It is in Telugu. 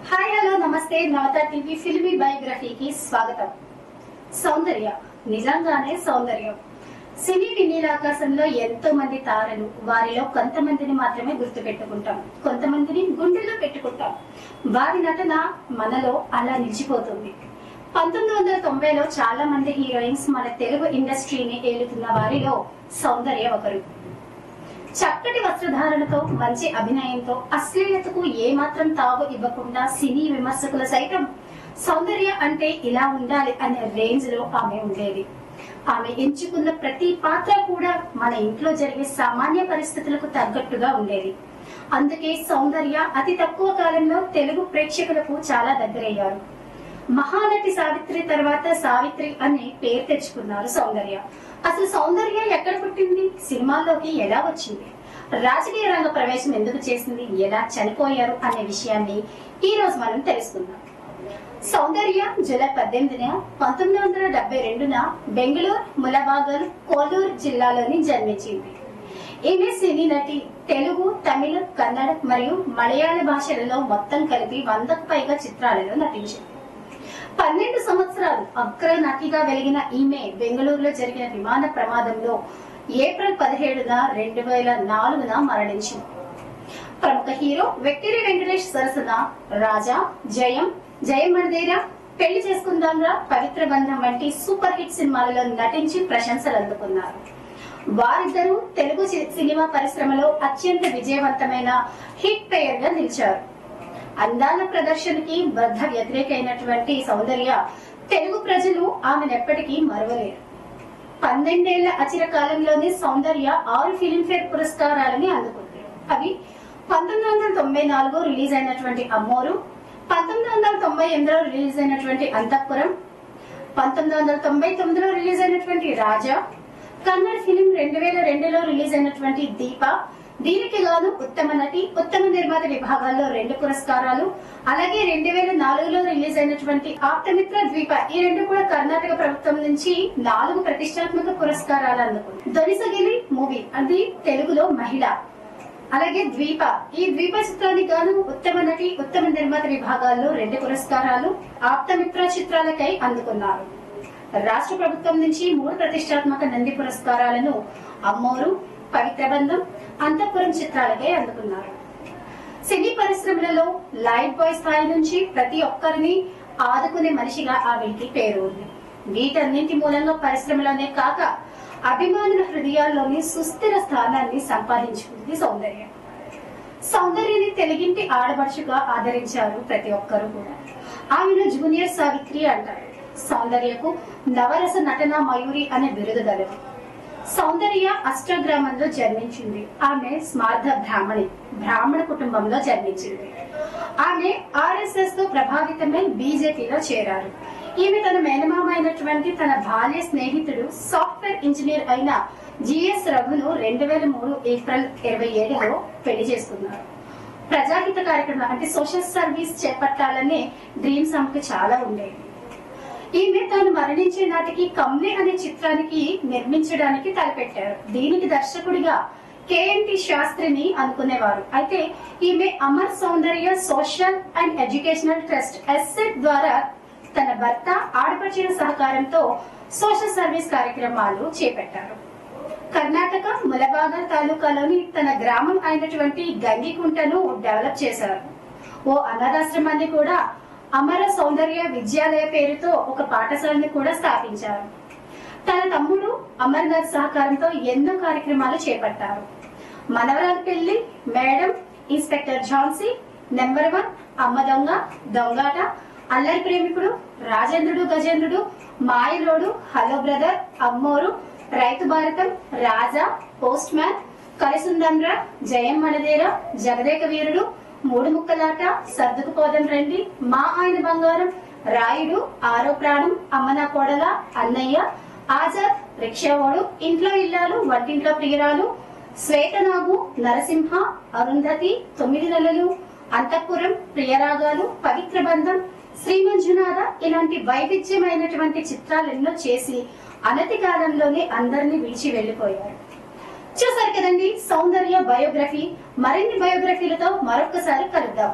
హాయ్ హలో నమస్తే నవత టీవీ ఫిల్మీ బయోగ్రఫీకి స్వాగతం. సౌందర్య నిజంగానే సౌందర్యం. సినీ వినీలాకాశంలో ఎంతో మంది తారలు, వారిలో కొంతమందిని మాత్రమే గుర్తు పెట్టుకుంటాం, కొంతమందిని గుండెల్లో పెట్టుకుంటాం. వారి నటన మనలో అలా నిలిచిపోతుంది. 1990లో చాలా మంది హీరోయిన్స్ మన తెలుగు ఇండస్ట్రీని ఏలుతున్న వారిలో సౌందర్య ఒకరు. చక్కటి వస్త్రధారణతో, మంచి అభినయంతో, అశ్లీలతకు ఏమాత్రం తావు ఇవ్వకుండా సినీ విమర్శకులు సైతం సౌందర్య అంటే ఇలా ఉండాలి అనే రేంజ్ లో ఆమె ఉండేది. ఆమె ఎంచుకున్న ప్రతి పాత్ర కూడా మన ఇంట్లో జరిగే సామాన్య పరిస్థితులకు తగ్గట్టుగా ఉండేది. అందుకే సౌందర్య అతి తక్కువ కాలంలో తెలుగు ప్రేక్షకులకు చాలా దగ్గరయ్యారు. మహానటి సావిత్రి తర్వాత సావిత్రి అనే పేరు తెచ్చుకున్నారు సౌందర్య. అసలు సౌందర్య ఎక్కడ పుట్టింది, సినిమాల్లోకి ఎలా వచ్చింది, రాజకీయ రంగ ప్రవేశం ఎందుకు చేసింది, ఎలా చనిపోయారు అనే విషయాన్ని ఈ రోజు మనం తెలుసుకుందాం. సౌందర్య జూలై 18న 1972న బెంగళూరు ములబాగల్ కోలూరు జిల్లాలోని జన్మించింది. ఈమె సినీ నటి. తెలుగు, తమిళ, కన్నడ మరియు మలయాళ భాషలలో మొత్తం కలిపి 100కు పైగా చిత్రాలలో నటించింది. 12 సంవత్సరాలు అగ్ర నటిగా వెలిగిన ఈమె బెంగళూరులో జరిగిన విమాన ప్రమాదంలో ఏప్రిల్ 17న 2004న మరణించింది. ప్రముఖ హీరో వెక్కిరి వెంకటేష్ సరసన రాజా, జయం, జయం మనదేరా, పెళ్లి చేసుకుందాంరా, పవిత్ర బంధం వంటి సూపర్ హిట్ సినిమాలలో నటించి ప్రశంసలు అందుకున్నారు. వారిద్దరూ తెలుగు సినిమా పరిశ్రమలో అత్యంత విజయవంతమైన హిట్ పేయర్ గా నిలిచారు. అందాల ప్రదర్శనకి బద్ధ వ్యతిరేకైనటువంటి సౌందర్య తెలుగు ప్రజలు ఆమెనెప్పటికీ మరువలేరు. 12 ఏళ్ల అచిర కాలంలోనే సౌందర్య 6 ఫిల్మ్ఫేర్ పురస్కారాలని అందుకుంది. అవి 1994 రిలీజ్ అయినటువంటి అమ్మోరు, 1998లో రిలీజ్ అయినటువంటి అంతఃపురం, 1999లో రిలీజ్ అయినటువంటి రాజా, కన్నడ ఫిలిం 2002లో రిలీజ్ అయినటువంటి దీప. దీనికి గాను ఉత్తమ నటి, ఉత్తమ నిర్మాత విభాగాల్లో 2 పురస్కారాలు, అలాగే 2004లో రిలీజ్ అయినటువంటి ఆప్తమిత్ర ద్వీప, ఈ 2 కూడా కర్ణాటక ప్రభుత్వం నుంచి 4 ప్రతిష్టాత్మక పురస్కారాలు అందుకుంది. దొనిసగిలి మూవీ, అది తెలుగులో మహిళ. అలాగే ద్వీప, ఈ ద్వీప చిత్రానికి గాను ఉత్తమ నటి, ఉత్తమ నిర్మాత విభాగాల్లో 2 పురస్కారాలు ఆప్తమిత్ర చిత్రాలకై అందుకున్నారు. రాష్ట్ర ప్రభుత్వం నుంచి 3 ప్రతిష్టాత్మక నంది పురస్కారాలను అమ్మోరు, పవిత్ర బంధం, అంతఃపురం చిత్రాలకై అందుకున్నారు. సినీ పరిశ్రమలలో లైఫ్ బాయ్ స్థాయి నుంచి ప్రతి ఒక్కరిని ఆదుకునే మనిషిగా ఆవిడికి పేరు ఉంది. వీటన్నింటి మూలంగా పరిశ్రమలోనే కాక అభిమానుల హృదయాల్లోని సుస్థిర స్థానాన్ని సంపాదించుకుంది సౌందర్య. సౌందర్యని తెలుగింటి ఆడపడుచుగా ఆదరించారు ప్రతి ఒక్కరు కూడా. ఆమెను జూనియర్ సావిత్రి అంటారు. సౌందర్యకు నవరస నటన మయూరి అనే బిరుదు గలదు. సౌందర్య అష్టగ్రామంలో జన్మించింది. ఆమె స్మార్థ బ్రాహ్మణ కుటుంబంలో జన్మించింది. ఆమె RSS తో ప్రభావితమై బీజేపీలో చేరారు. ఈమె తన మేనమామ అయినటువంటి తన బాల్య స్నేహితుడు సాఫ్ట్వేర్ ఇంజనీర్ అయిన GS రఘును 2003 ఏప్రిల్ 27లో పెళ్లి చేసుకున్నారు. ప్రజాహిత కార్యక్రమం అంటే సోషల్ సర్వీస్ చేపట్టాలనే డ్రీమ్స్ ఆమెకు చాలా ఉండేవి. ఈమె తాను మరణించే నాటికి కమ్లే అనే చిత్రానికి నిర్మించడానికి తలపెట్టారు. దీనికి దర్శకుడిగా KNT శాస్త్రిని అనుకునేవారు. అయితే ఈమె Amar Soundarya social and educational trust ఎస్సెట్ ద్వారా తన భర్త, ఆడపడుచుల సహకారంతో సోషల్ సర్వీస్ కార్యక్రమాలు చేపట్టారు. కర్ణాటక ములబాగల్ తాలూకాలోని తన గ్రామం అయినటువంటి గంగికుంటను డెవలప్ చేశారు. ఓ అనాథాశ్రమాన్ని కూడా, అమర సౌందర్య విద్యాలయ పేరుతో ఒక పాఠశాలను కూడా స్థాపించారు. తన తమ్ముడు అమర్నాథ్ సహకారంతో ఎన్నో కార్యక్రమాలు చేపట్టారు. మనవరాల పెళ్లి, మేడం, ఇన్స్పెక్టర్ ఝాన్సీ, నెంబర్ 1, అమ్మ దొంగ, దొంగాట, అల్లరి ప్రేమికుడు, రాజేంద్రుడు గజేంద్రుడు, మాయలోడు, హలో బ్రదర్, అమ్మోరు, రైతు భారతం, రాజా, పోస్ట్ మ్యాన్, కలిసుందండ్ర, జయం మనదేర, జగదేక వీరుడు, 3 ముక్కలాట, సర్దుకుపోదం రండి, మా ఆయన బంగారం, రాయుడు, ఆరో ప్రాణం, అమ్మనా కోడల, అన్నయ్య, ఆజాద్, రిక్షావాడు, ఇంట్లో ఇల్లాలు, వంటింట్లో ప్రియురాలు, శ్వేతనాగు, నరసింహ, అరుంధతి, 9 నెలలు, అంతఃపురం, ప్రియరాగాలు, పవిత్ర బంధం, శ్రీమంజునాథ ఇలాంటి వైవిధ్యమైనటువంటి చిత్రాలెన్నో చేసి అనతి కాలంలోనే అందరినీ విడిచి వెళ్లిపోయారు. చూసారు కదండి సౌందర్య బయోగ్రఫీ. మరిన్ని బయోగ్రఫీలతో మరొకసారి కలుద్దాం.